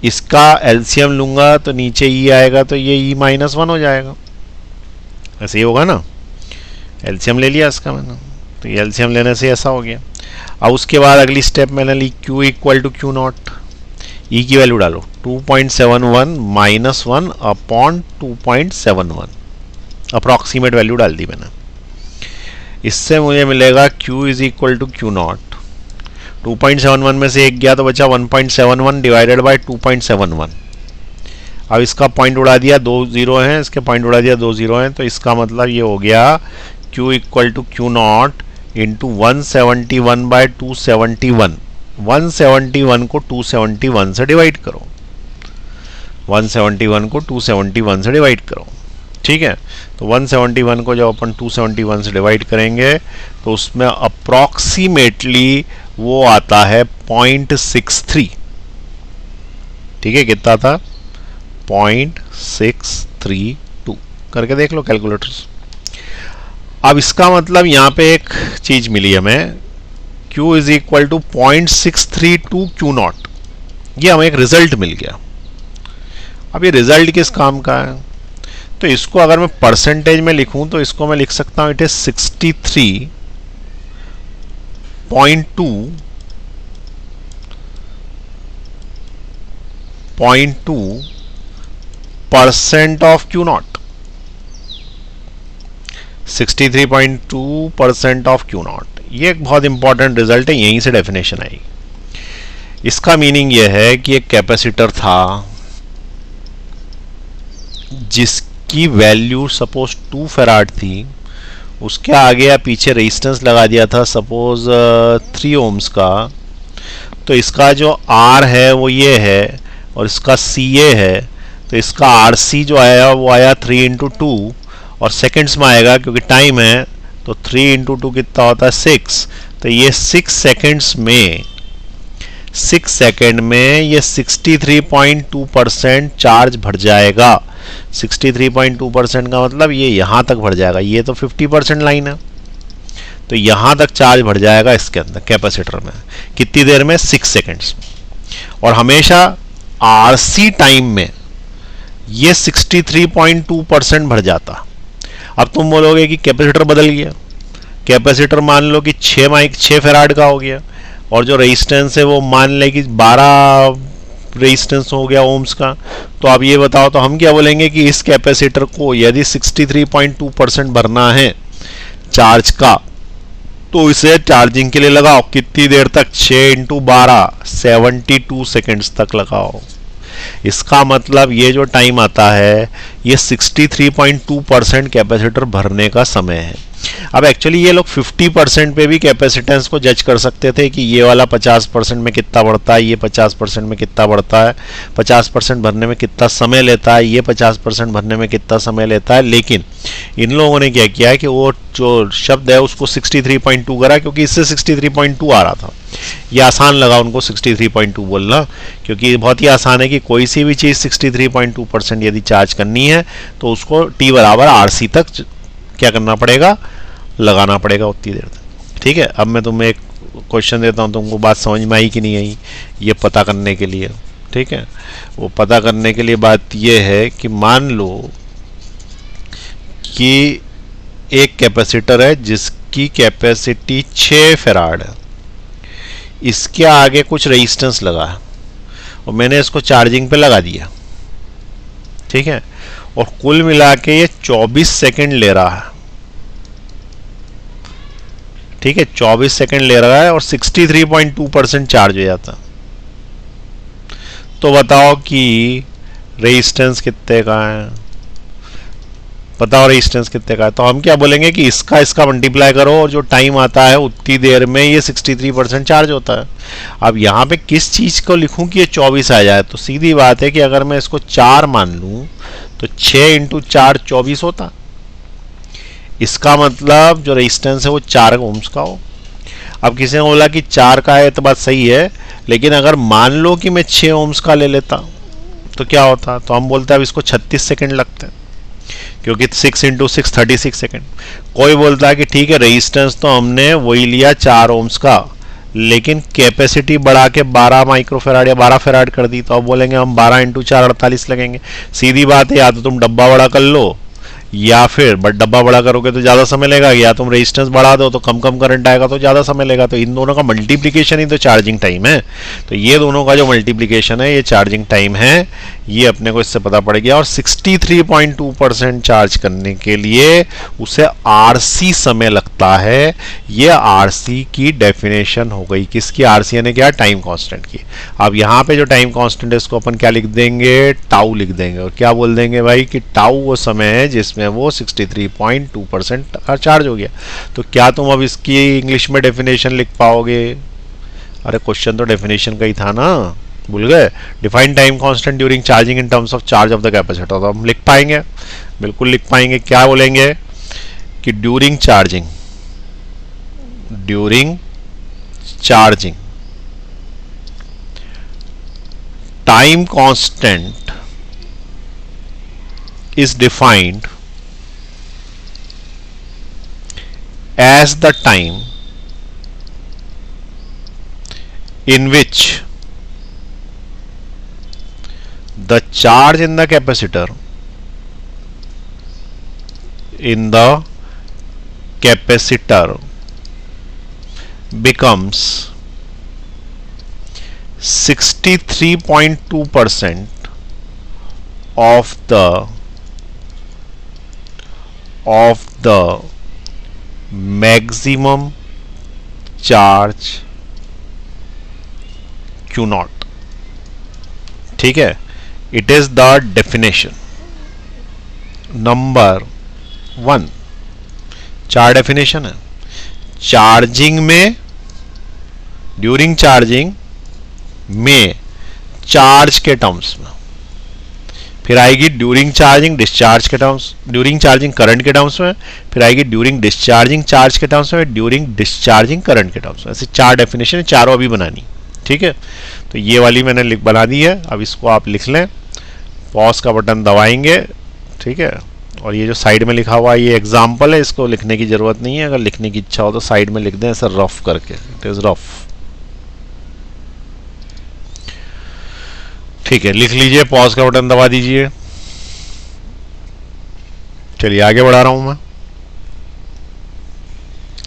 इसका एलसीएम लूंगा तो नीचे E आएगा, तो ये E माइनस 1 हो जाएगा। ऐसे ही होगा ना, एलसीएम ले लिया इसका मैंने, तो ये एलसीएम लेने से ऐसा हो गया। अब उसके बाद अगली स्टेप मैंने ली Q equal to Q naught, E की वैल्यू डालो 2.71 माइनस 1 अपॉन 2.71, अप्रॉक्सीमेट वैल्यू डाल दी मैंने। इससे मुझे मिलेगा Q is equal to Q naught 2.71 में से एक गया तो बचा 1.71 डिवाइडेड बाय 2.71। अब इसका पॉइंट उड़ा दिया, 2 जीरो हैं, इसके पॉइंट उड़ा दिया, 2 जीरो हैं, तो इसका मतलब ये हो गया Q equal to Q naught into 171 by 271। 171 को 271 से डिवाइड करो, 171 को 271 से डिवाइड करो, ठीक है। तो 171 को जब अपन 271 से डिवाइड करेंगे तो उसमें अप्रॉक्सीमेटली वो आता है 0.63, ठीक है। कितना था, 0.632, करके देख लो कैलकुलेटर्स। अब इसका मतलब यहाँ पे एक चीज मिली हमें, Q is equal to 0.632 Q naught, ये हमें एक रिजल्ट मिल गया। अब ये रिजल्ट किस काम का है, तो इसको अगर मैं परसेंटेज में लिखूं तो इसको मैं लिख सकता हूं, it is 63.2% of Q not, 63.2% of Q naught. ये एक बहुत इंपॉर्टेंट रिजल्ट है, यहीं से डेफिनेशन आई। इसका मीनिंग यह है कि एक कैपेसिटर था जिसकी वैल्यू सपोज 2 फेराड थी, उसके आगे या पीछे रेजिस्टेंस लगा दिया था सपोज 3 ओम्स का, तो इसका जो R है वो ये है और इसका C ये है, तो इसका RC जो आया वो आया 3 इंटू 2 और सेकेंड्स में आएगा क्योंकि टाइम है, तो 3 इंटू 2 कितना होता है 6। तो ये 6 सेकेंड्स में, 6 सेकेंड में ये 63.2% चार्ज भर जाएगा। 63.2% का मतलब ये यहाँ तक भर जाएगा, ये तो 50% लाइन है, तो यहाँ तक चार्ज भर जाएगा इसके अंदर कैपेसिटर में। कितनी देर में, 6 सेकेंड्स में। और हमेशा RC टाइम में ये 63.2% भर जाता। अब तुम बोलोगे कि कैपेसिटर बदल गया, कैपेसिटर मान लो कि 6 फेराड का हो गया और जो रेजिस्टेंस है वो मान ले कि 12 रेजिस्टेंस हो गया ओम्स का। तो आप ये बताओ, तो हम क्या बोलेंगे कि इस कैपेसिटर को यदि 63.2% भरना है चार्ज का, तो इसे चार्जिंग के लिए लगाओ कितनी देर तक, 6 इंटू 12 72 सेकेंड्स तक लगाओ। इसका मतलब ये जो टाइम आता है ये 63.2% कैपेसिटर भरने का समय है। अब एक्चुअली ये लोग 50% पे भी कैपेसिटेंस को जज कर सकते थे कि ये वाला 50% में कितना बढ़ता है, ये 50% में कितना बढ़ता है, 50% भरने में कितना समय लेता है, ये 50% भरने में कितना समय लेता है। लेकिन इन लोगों ने क्या किया है कि वो जो शब्द है उसको 63.2 करा, क्योंकि इससे 63.2 आ रहा था। ये आसान लगा उनको 63.2 बोलना, क्योंकि बहुत ही आसान है कि कोई सी भी चीज़ 63.2% यदि चार्ज करनी है तो उसको T बराबर RC तक क्या करना पड़ेगा, लगाना पड़ेगा उतनी देर तक। ठीक है, अब मैं तुम्हें एक क्वेश्चन देता हूँ, तुमको बात समझ में आई कि नहीं आई ये पता करने के लिए। ठीक है, वो पता करने के लिए बात ये है कि मान लो कि एक कैपेसिटर है जिसकी कैपेसिटी 6 फैराड है, इसके आगे कुछ रेजिस्टेंस लगा है और मैंने इसको चार्जिंग पे लगा दिया। ठीक है, और कुल मिला के ये 24 सेकंड ले रहा है। ठीक है, 24 सेकंड ले रहा है और 63.2% चार्ज हो जाता। तो बताओ कि रेजिस्टेंस कितने का है, बताओ रेजिस्टेंस कितने का है। तो हम क्या बोलेंगे कि इसका मल्टीप्लाई करो और जो टाइम आता है उतनी देर में ये 63% चार्ज होता है। अब यहाँ पे किस चीज़ को लिखूं कि ये 24 आ जाए, तो सीधी बात है कि अगर मैं इसको 4 मान लूँ तो 6 × 4 24 होता। इसका मतलब जो रेजिस्टेंस है वो 4 ओम्स का हो। अब किसी ने बोला कि 4 का है तो बात सही है, लेकिन अगर मान लो कि मैं 6 ओम्स का ले लेता तो क्या होता, तो हम बोलते हैं अब इसको 36 सेकंड लगते हैं, क्योंकि 6 × 6 36 सेकंड। कोई बोलता है कि ठीक है रेजिस्टेंस तो हमने वही लिया 4 ओम्स का, लेकिन कैपेसिटी बढ़ा के 12 माइक्रोफेराड या 12 फेराड कर दी, तो अब बोलेंगे हम 12 × 4 48 लगेंगे। सीधी बात है, या तो तुम डब्बा बड़ा कर लो या फिर डब्बा बड़ा करोगे तो ज़्यादा समय लेगा, या तुम रेजिस्टेंस बढ़ा दो तो कम कम करंट आएगा तो ज़्यादा समय लेगा। तो इन दोनों का मल्टीप्लिकेशन ही तो चार्जिंग टाइम है। तो ये दोनों का जो मल्टीप्लिकेशन है ये चार्जिंग टाइम है, ये अपने को इससे पता पड़ गया। और 63.2% चार्ज करने के लिए उसे RC समय लगता है। ये RC की डेफिनेशन हो गई, किसकी, RC यानी क्या, टाइम कांस्टेंट की। अब यहाँ पे जो टाइम कांस्टेंट है इसको अपन क्या लिख देंगे, टाउ लिख देंगे, और क्या बोल देंगे भाई कि टाउ वो समय है जिसमें वो 63.2% का चार्ज हो गया। तो क्या तुम अब इसकी इंग्लिश में डेफिनेशन लिख पाओगे? अरे क्वेश्चन तो डेफिनेशन का ही था ना, भूल गए। Define time constant during charging in terms of charge of the capacitor, तो हम लिख पाएंगे, बिल्कुल लिख पाएंगे। क्या बोलेंगे कि during charging time constant is defined as the time in which the charge in the capacitor becomes 63.2% of the maximum charge Q naught। ठीक है, it is the definition number 1। 4 definition है चार्जिंग में, ड्यूरिंग चार्जिंग में, charge के terms में, फिर आएगी during charging discharge के टर्म्स, ड्यूरिंग चार्जिंग करंट के टर्म्स में, फिर आएगी ड्यूरिंग डिस्चार्जिंग चार्ज के टर्म्स में, ड्यूरिंग डिस्चार्जिंग करंट के टर्म्स में। ऐसे 4 डेफिनेशन, चारों अभी बनानी। ठीक है, तो ये वाली मैंने बना दी है। अब इसको आप लिख लें, पॉज का बटन दबाएंगे। ठीक है, और ये जो साइड में लिखा हुआ है ये एग्जाम्पल है, इसको लिखने की जरूरत नहीं है। अगर लिखने की इच्छा हो तो साइड में लिख दें ऐसा रफ करके, इट इज रफ। ठीक है, लिख लीजिए, पॉज का बटन दबा दीजिए। चलिए आगे बढ़ा रहा हूं मैं,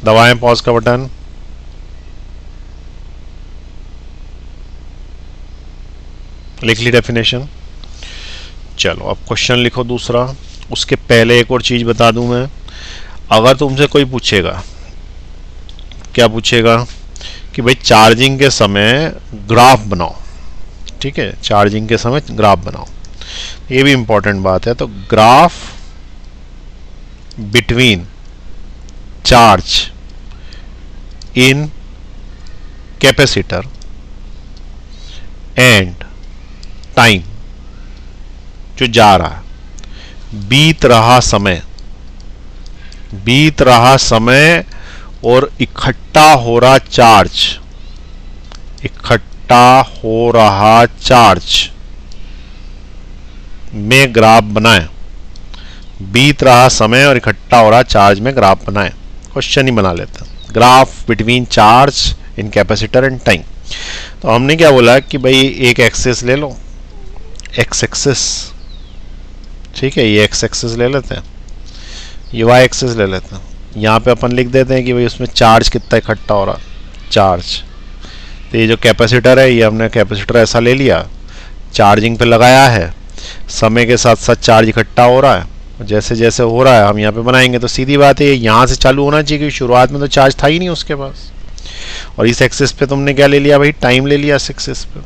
दबाएं पॉज का बटन। लिख ली डेफिनेशन। चलो अब क्वेश्चन लिखो दूसरा। उसके पहले एक और चीज बता दूं मैं, अगर तुमसे कोई पूछेगा, क्या पूछेगा कि भाई चार्जिंग के समय ग्राफ बनाओ। ठीक है, चार्जिंग के समय ग्राफ बनाओ, ये भी इंपॉर्टेंट बात है। तो graph between charge in capacitor and time, जो जा रहा है, बीत रहा समय और इकट्ठा हो रहा चार्ज में ग्राफ बनाएं। बीत रहा समय और इकट्ठा हो रहा चार्ज में ग्राफ बनाएं। क्वेश्चन ही बना लेते हैं, graph between charge in capacitor and time. तो हमने क्या बोला कि भाई एक एक्सिस ले लो, एक्स एक्सिस, ठीक है, ये एक्स एक्सिस ले लेते हैं, ये वाई एक्सिस ले लेते हैं। यहाँ पे अपन लिख देते हैं कि भाई उसमें चार्ज कितना इकट्ठा हो रहा, चार्ज। तो ये जो कैपेसिटर है, ये हमने कैपेसिटर ऐसा ले लिया, चार्जिंग पे लगाया है, समय के साथ साथ चार्ज इकट्ठा हो रहा है, जैसे जैसे हो रहा है हम यहाँ पे बनाएंगे। तो सीधी बात है, यहाँ से चालू होना चाहिए क्योंकि शुरुआत में तो चार्ज था ही नहीं उसके पास। और इस एक्सिस पे तुमने क्या ले लिया भाई, टाइम ले लिया। इस एक्सिस पे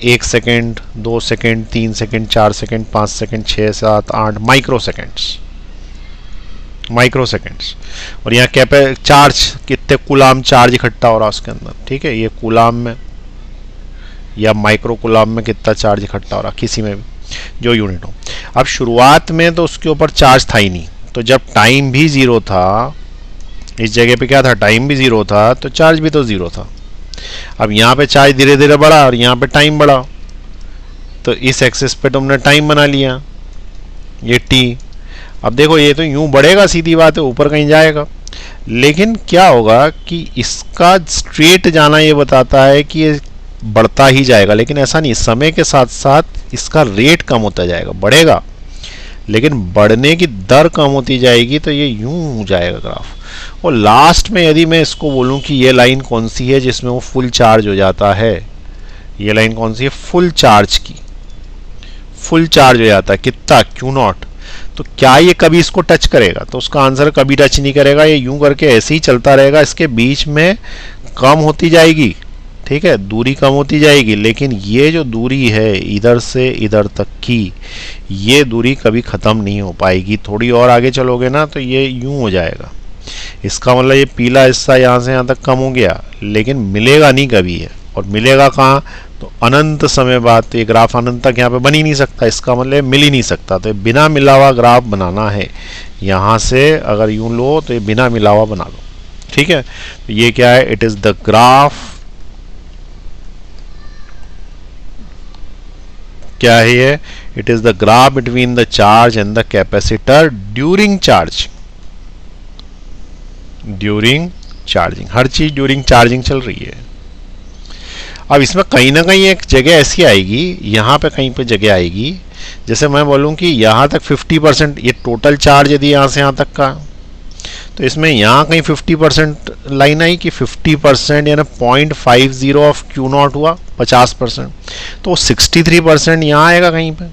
1 second, 2 second, 3 second, 4 second, 5 second, 6, 7, 8 micro seconds. और यहाँ क्या चार्ज, कितने कूलाम चार्ज इकट्ठा हो रहा है उसके अंदर, ठीक है, ये कूलाम में या माइक्रो कूलाम में कितना चार्ज इकट्ठा हो रहा, किसी में भी जो यूनिट हो। अब शुरुआत में तो उसके ऊपर चार्ज था ही नहीं, तो जब टाइम भी जीरो था, इस जगह पे क्या था, टाइम भी जीरो था, तो चार्ज भी तो जीरो था। अब यहाँ पे चार्ज धीरे धीरे बढ़ा और यहाँ पे टाइम बढ़ा, तो इस एक्सिस पे तुमने टाइम बना लिया, ये टी। अब देखो ये तो यूं बढ़ेगा, सीधी बात है, ऊपर कहीं जाएगा, लेकिन क्या होगा कि इसका स्ट्रेट जाना ये बताता है कि ये बढ़ता ही जाएगा, लेकिन ऐसा नहीं, समय के साथ साथ इसका रेट कम होता जाएगा, बढ़ेगा, लेकिन बढ़ने की दर कम होती जाएगी, तो ये यूं हो जाएगा ग्राफ। और लास्ट में यदि मैं इसको बोलूं कि ये लाइन कौन सी है जिसमें वो फुल चार्ज हो जाता है, ये लाइन कौन सी है, फुल चार्ज की, फुल चार्ज हो जाता है, कितना, Q0, तो क्या ये कभी इसको टच करेगा? तो उसका आंसर कभी टच नहीं करेगा, ये यूं करके ऐसे ही चलता रहेगा, इसके बीच में कम होती जाएगी, ठीक है, दूरी कम होती जाएगी, लेकिन ये जो दूरी है इधर से इधर तक की, ये दूरी कभी ख़त्म नहीं हो पाएगी। थोड़ी और आगे चलोगे ना तो ये यूं हो जाएगा, इसका मतलब ये पीला हिस्सा यहाँ से यहाँ तक कम हो गया, लेकिन मिलेगा नहीं कभी है। और मिलेगा कहाँ, तो अनंत समय बाद। तो ये ग्राफ अनंत तक यहाँ पे बन ही नहीं सकता, इसका मतलब मिल ही नहीं सकता। तो बिना मिला हुआ ग्राफ बनाना है, यहाँ से अगर यूं लो तो ये बिना मिला हुआ बना लो, ठीक है। तो ये क्या है, इट इज द ग्राफ, क्या है ये, it is the graph between the charge and the capacitor during charge, during charging, हर चीज ड्यूरिंग चार्जिंग चल रही है। अब इसमें कहीं ना कहीं एक जगह ऐसी आएगी, यहाँ पे कहीं पे जगह आएगी, जैसे मैं बोलूँ कि यहाँ तक 50%, ये टोटल चार्ज यदि यहाँ से यहाँ तक का, तो इसमें यहाँ कहीं 50% लाइन आई कि 50% यानी 0.50 ऑफ Q0 हुआ 50%, तो 63% यहाँ आएगा कहीं पे।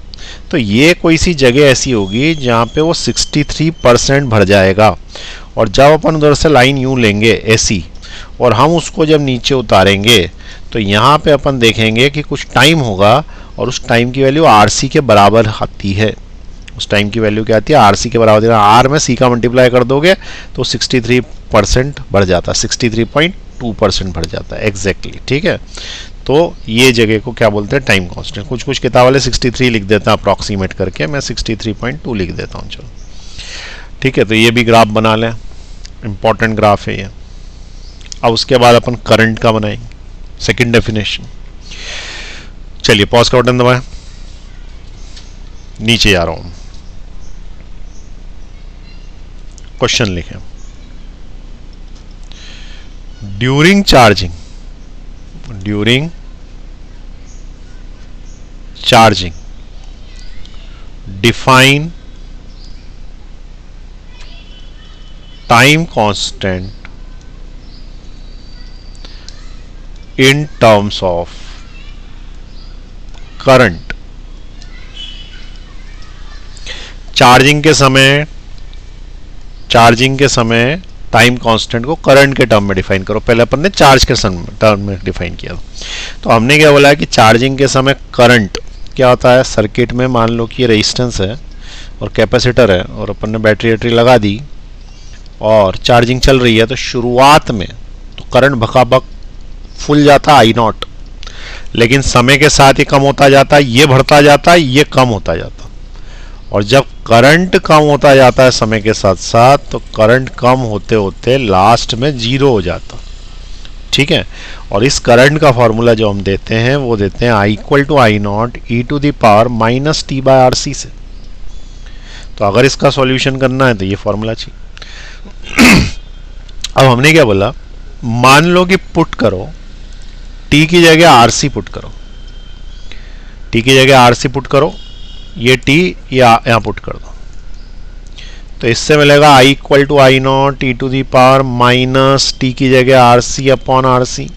तो ये कोई सी जगह ऐसी होगी जहाँ पे वो 63% भर जाएगा। और जब अपन उधर से लाइन यूँ लेंगे ऐसी, और हम उसको जब नीचे उतारेंगे, तो यहाँ पे अपन देखेंगे कि कुछ टाइम होगा, और उस टाइम की वैल्यू RC के बराबर आती है। उस टाइम की वैल्यू क्या आती है, RC के बराबर देना, R में C का मल्टीप्लाई कर दोगे तो 63% बढ़ जाता है, 63.2% बढ़ जाता है एग्जैक्टली, ठीक है। तो ये जगह को क्या बोलते हैं, टाइम कांस्टेंट। कुछ कुछ किताब वाले 63 लिख देता है अप्रॉक्सीमेट करके, मैं 63.2 लिख देता हूँ, चलो ठीक है। तो ये भी ग्राफ बना लें, इंपॉर्टेंट ग्राफ है ये। अब उसके बाद अपन करंट का बनाएंगे, सेकंड डेफिनेशन। चलिए पॉज का बटन दबाएं, नीचे जा रहा हूं, क्वेश्चन लिखें। During charging, define time constant in terms of current। Charging के समय टाइम कांस्टेंट को करंट के टर्म में डिफाइन करो। पहले अपन ने चार्ज के टर्म में डिफाइन किया, तो हमने क्या बोला है कि चार्जिंग के समय करंट क्या होता है, सर्किट में मान लो कि ये रेजिस्टेंस है और कैपेसिटर है, और अपन ने बैटरी लगा दी, और चार्जिंग चल रही है तो शुरुआत में तो करंट भकाभक फुल जाता आई नॉट, लेकिन समय के साथ ये कम होता जाता है, ये बढ़ता जाता है, ये कम होता जाता है। और जब करंट कम होता जाता है समय के साथ साथ, तो करंट कम होते होते लास्ट में जीरो हो जाता। ठीक है, और इस करंट का फॉर्मूला जो हम देते हैं वो देते हैं I equal to I naught E to the power minus T by R C से। तो अगर इसका सॉल्यूशन करना है तो ये फॉर्मूला चाहिए। अब हमने क्या बोला, मान लो कि पुट करो टी की जगह आर सी पुट करो, टी की जगह आर सी पुट करो, ये टी यहाँ पुट कर दो, तो इससे मिलेगा I equal to I naught E to the power minus T की जगह R C upon R C.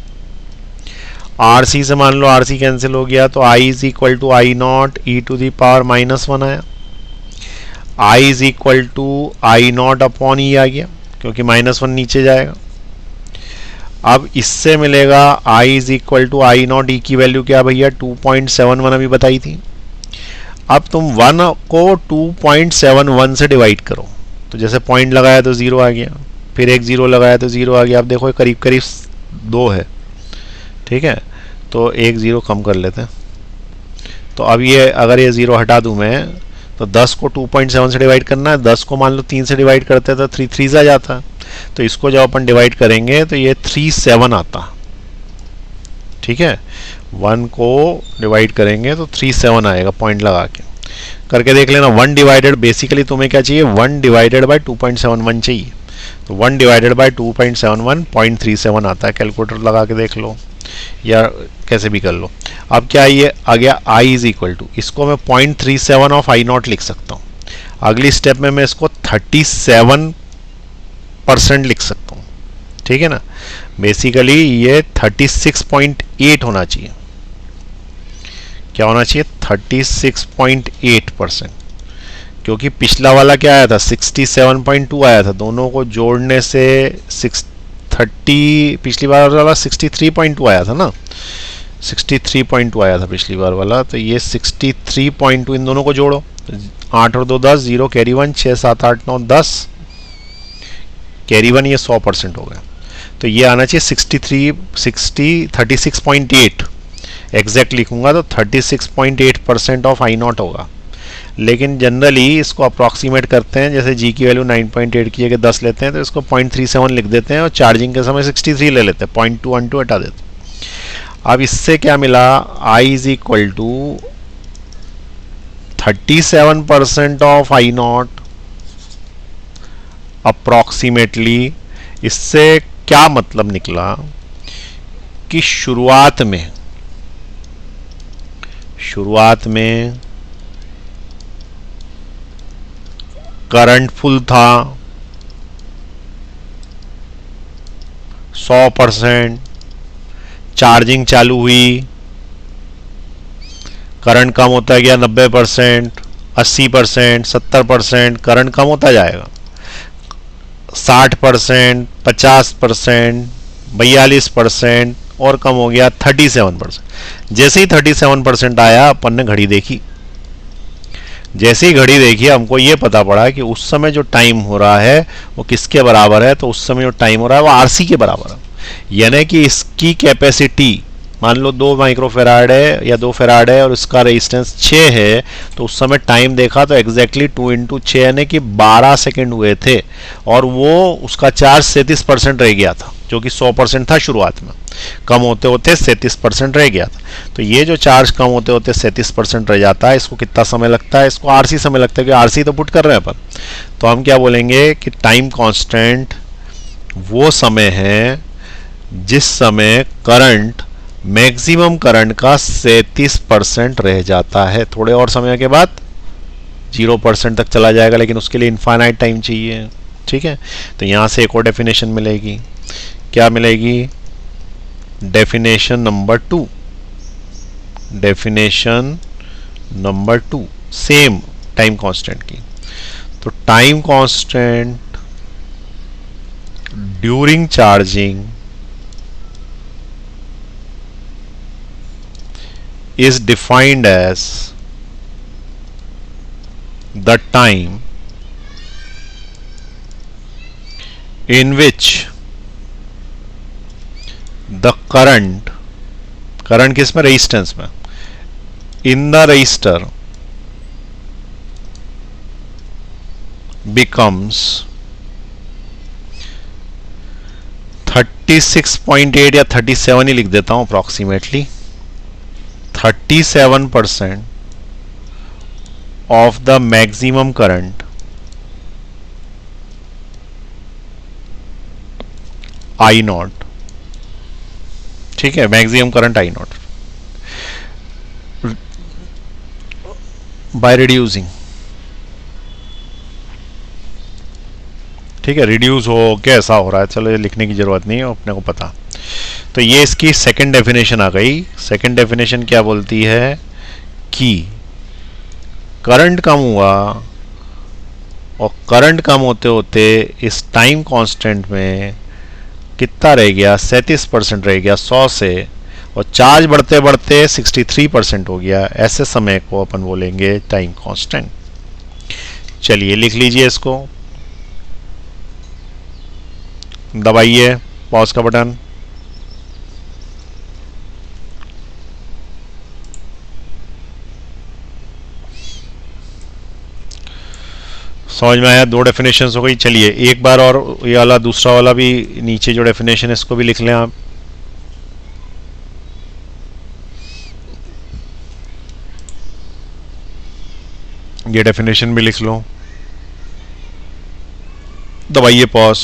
R C से मान लो आर सी कैंसिल हो गया, तो I is equal to I naught E to the power minus one आया। I is equal to I naught upon E आ गया, क्योंकि माइनस वन नीचे जाएगा। अब इससे मिलेगा I is equal to I naught, ई की वैल्यू क्या भैया 2.71 अभी बताई थी। अब तुम 1 को 2.71 से डिवाइड करो, तो जैसे पॉइंट लगाया तो 0 आ गया, फिर एक 0 लगाया तो 0 आ गया। अब देखो करीब करीब 2 है, ठीक है, तो एक 0 कम कर लेते हैं। तो अब ये अगर ये 0 हटा दूं मैं, तो 10 को 2.7 से डिवाइड करना है, 10 को मान लो 3 से डिवाइड करते तो 3 3 आ जाता। तो इसको जब अपन डिवाइड करेंगे तो ये 37 आता। ठीक है, 1 को डिवाइड करेंगे तो 37 आएगा, पॉइंट लगा के करके देख लेना। 1 डिवाइडेड, बेसिकली तुम्हें क्या चाहिए, 1 डिवाइडेड बाय 2.71 चाहिए, तो 1 डिवाइडेड बाय 2.71 0.37 आता है। कैलकुलेटर लगा के देख लो या कैसे भी कर लो। अब क्या ये आ गया आई इज इक्वल टू, इसको मैं 0.37 ऑफ आई नॉट लिख सकता हूँ। अगली स्टेप में मैं इसको 37% लिख सकता हूँ। ठीक है ना, बेसिकली ये 36.8 होना चाहिए। क्या होना चाहिए, 36.8%, क्योंकि पिछला वाला क्या आया था 67.2 आया था, दोनों को जोड़ने से 30, पिछली बार वाला 63.2 आया था ना, 63.2 आया था पिछली बार वाला, तो ये 63.2, इन दोनों को जोड़ो, 8 और 2 10, 0 कैरी 1, 6 7 8 9 10 कैरी 1, ये 100% हो गया। तो ये आना चाहिए 36.8 एग्जैक्ट लिखूंगा तो 36.8% ऑफ आई नॉट होगा। लेकिन जनरली इसको अप्रॉक्सीमेट करते हैं, जैसे जी की वैल्यू 9.8 की जगह 10 लेते हैं तो इसको 0.37 लिख देते हैं, और चार्जिंग के समय 63 ले लेते हैं, 0.212 हटा देते हैं। अब इससे क्या मिला, I is equal to 37% of I naught approximately. इससे क्या मतलब निकला कि शुरुआत में करंट फुल था 100%, चार्जिंग चालू हुई, करंट कम होता गया 90%, 80%, 70%, करंट कम होता जाएगा 60%, 50%, 42% और कम हो गया 37%। जैसे ही 37% आया, अपन ने घड़ी देखी, जैसे ही घड़ी देखी हमको ये पता पड़ा कि उस समय जो टाइम हो रहा है वो किसके बराबर है, तो उस समय जो टाइम हो रहा है वो आरसी के बराबर है। यानी कि इसकी कैपेसिटी मान लो 2 माइक्रोफेराड है या 2 फेराड है और इसका रेजिस्टेंस 6 है, तो उस समय टाइम देखा तो एग्जैक्टली 2 × 6 यानी कि 12 सेकेंड हुए थे, और वो उसका चार्ज 37% रह गया था, जो कि 100% था शुरुआत में, कम होते होते 37% रह गया था। तो ये जो चार्ज कम होते होते 37% रह जाता है, इसको कितना समय लगता है, इसको आरसी समय लगता है, कि आरसी तो पुट कर रहे हैं अपन। तो हम क्या बोलेंगे कि टाइम कांस्टेंट वो समय है जिस समय करंट मैक्सिमम करंट का 37% रह जाता है। थोड़े और समय के बाद 0% तक चला जाएगा, लेकिन उसके लिए इनफाइनाइट टाइम चाहिए। ठीक है, तो यहाँ से एक और डेफिनेशन मिलेगी, क्या मिलेगी, definition number 2, definition number 2 same time constant की। तो time constant during charging is defined as the time in which the current किस में, रेजिस्टेंस में, in the resistor becomes 36.8 या 37 ही लिख देता हूं approximately, 37% of the maximum current I not, ठीक है, maximum current I not by reducing, ठीक है, रिड्यूस हो कैसा हो रहा है, चलो ये लिखने की जरूरत नहीं है, अपने को पता। तो ये इसकी सेकंड डेफिनेशन आ गई। सेकंड डेफिनेशन क्या बोलती है कि करंट कम हुआ और करंट कम होते होते इस टाइम कांस्टेंट में कितना रह गया, 37% रह गया 100 से, और चार्ज बढ़ते बढ़ते 63% हो गया। ऐसे समय को अपन बोलेंगे टाइम कांस्टेंट। चलिए लिख लीजिए इसको, दबाइए पॉज का बटन। समझ में आया, दो डेफिनेशंस हो गई। चलिए एक बार और ये वाला दूसरा वाला भी नीचे जो डेफिनेशन है इसको भी लिख लें आप। ये डेफिनेशन भी लिख लो, दबाइए पॉज।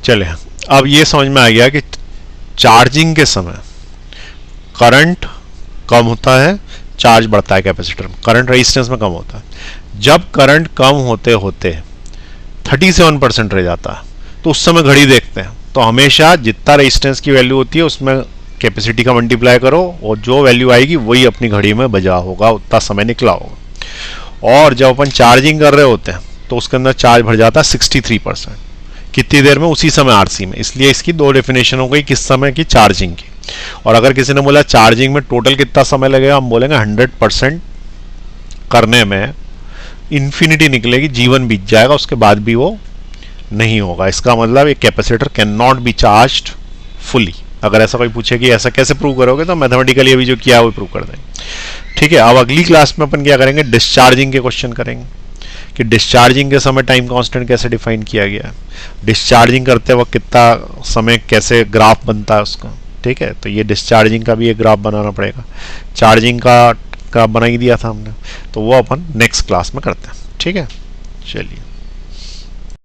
चले अब ये समझ में आ गया कि चार्जिंग के समय करंट कम होता है, चार्ज बढ़ता है कैपेसिटर में, करंट रेजिस्टेंस में कम होता है। जब करंट कम होते होते 37% रह जाता है तो उस समय घड़ी देखते हैं, तो हमेशा जितना रेजिस्टेंस की वैल्यू होती है उसमें कैपेसिटी का मल्टीप्लाई करो और जो वैल्यू आएगी वही अपनी घड़ी में बजा होगा, उतना समय निकला होगा। और जब अपन चार्जिंग कर रहे होते हैं तो उसके अंदर चार्ज भर जाता है 63%, कितनी देर में, उसी समय आरसी में। इसलिए इसकी दो डेफिनेशन हो गई, किस समय की, चार्जिंग की। और अगर किसी ने बोला चार्जिंग में टोटल कितना समय लगेगा, हम बोलेंगे 100% करने में इन्फिनिटी निकलेगी, जीवन बीत जाएगा, उसके बाद भी वो नहीं होगा। इसका मतलब एक capacitor can not be charged fully. अगर ऐसा कोई पूछे कि ऐसा कैसे प्रूव करोगे, तो मैथमेटिकली अभी जो किया वो प्रूव कर देंगे। ठीक है, अब अगली क्लास में अपन क्या करेंगे, डिस्चार्जिंग के क्वेश्चन करेंगे कि डिस्चार्जिंग के समय टाइम कांस्टेंट कैसे डिफाइन किया गया है, डिस्चार्जिंग करते वक्त कितना समय, कैसे ग्राफ बनता है उसका। ठीक है, तो ये डिस्चार्जिंग का भी एक ग्राफ बनाना पड़ेगा, चार्जिंग का ग्राफ बना ही दिया था हमने, तो वो अपन नेक्स्ट क्लास में करते हैं। ठीक है, चलिए।